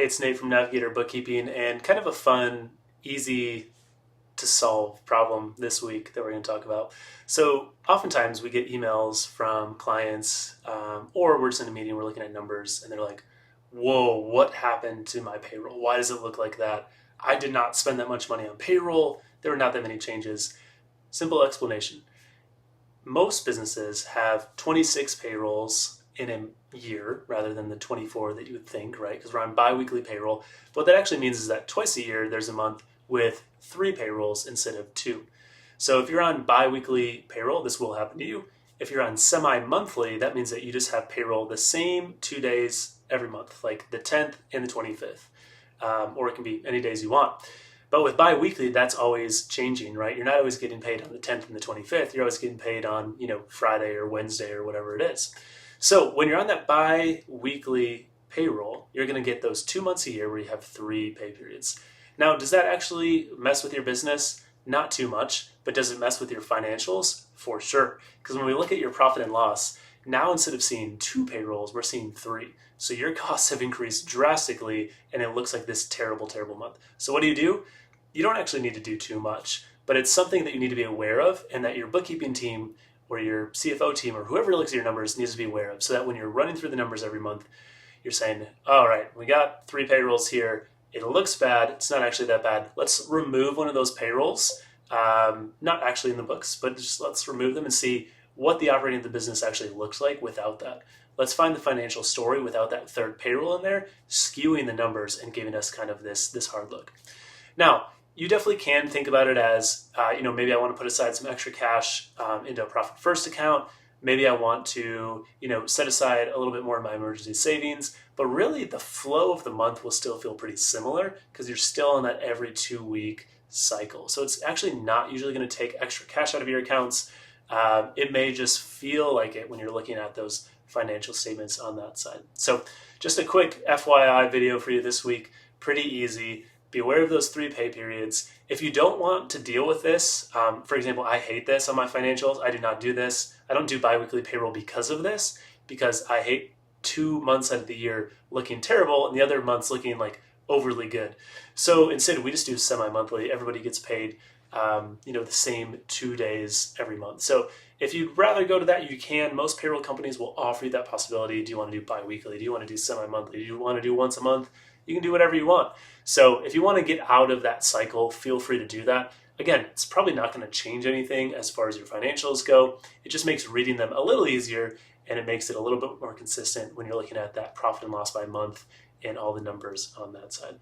Hey, it's Nate from Navigator Bookkeeping, and kind of a fun, easy to solve problem this week that we're going to talk about. So, oftentimes we get emails from clients, or we're just in a meeting, we're looking at numbers, and they're like, whoa, what happened to my payroll? Why does it look like that? I did not spend that much money on payroll. There were not that many changes. Simple explanation. Most businesses have 26 payrolls in a year rather than the 24 that you would think, right? Because we're on biweekly payroll. What that actually means is that twice a year there's a month with 3 payrolls instead of 2. So if you're on biweekly payroll, this will happen to you. If you're on semi-monthly, that means that you just have payroll the same 2 days every month, like the 10th and the 25th, or it can be any days you want. But with bi-weekly, that's always changing, right? You're not always getting paid on the 10th and the 25th. You're always getting paid on, Friday or Wednesday or whatever it is. So when you're on that bi-weekly payroll, you're going to get those 2 months a year where you have 3 pay periods. Now, does that actually mess with your business? Not too much, but does it mess with your financials? For sure. Because when we look at your profit and loss, now instead of seeing 2 payrolls, we're seeing 3. So your costs have increased drastically, and it looks like this terrible, terrible month. So what do? You don't actually need to do too much, but it's something that you need to be aware of and that your bookkeeping team or your CFO team or whoever looks at your numbers needs to be aware of, so that when you're running through the numbers every month, you're saying, all right, we got 3 payrolls here. It looks bad. It's not actually that bad. Let's remove one of those payrolls, not actually in the books, but just let's remove them and see what the operating of the business actually looks like without that. Let's find the financial story without that 3rd payroll in there, skewing the numbers and giving us kind of this hard look. Now, you definitely can think about it as, maybe I want to put aside some extra cash into a profit first account. Maybe I want to, set aside a little bit more in my emergency savings. But really, the flow of the month will still feel pretty similar because you're still in that every 2-week cycle. So it's actually not usually going to take extra cash out of your accounts. It may just feel like it when you're looking at those financial statements on that side. So just a quick FYI video for you this week. Pretty easy. Be aware of those 3 pay periods. If you don't want to deal with this, for example, I hate this on my financials. I do not do this. I don't do biweekly payroll because of this, because I hate 2 months out of the year looking terrible and the other months looking like overly good. So instead, we just do semi-monthly. Everybody gets paid, the same 2 days every month. So if you'd rather go to that, you can. Most payroll companies will offer you that possibility. Do you want to do biweekly? Do you want to do semi-monthly? Do you want to do once a month? You can do whatever you want. So if you want to get out of that cycle, feel free to do that. Again, it's probably not going to change anything as far as your financials go. It just makes reading them a little easier, and it makes it a little bit more consistent when you're looking at that profit and loss by month and all the numbers on that side.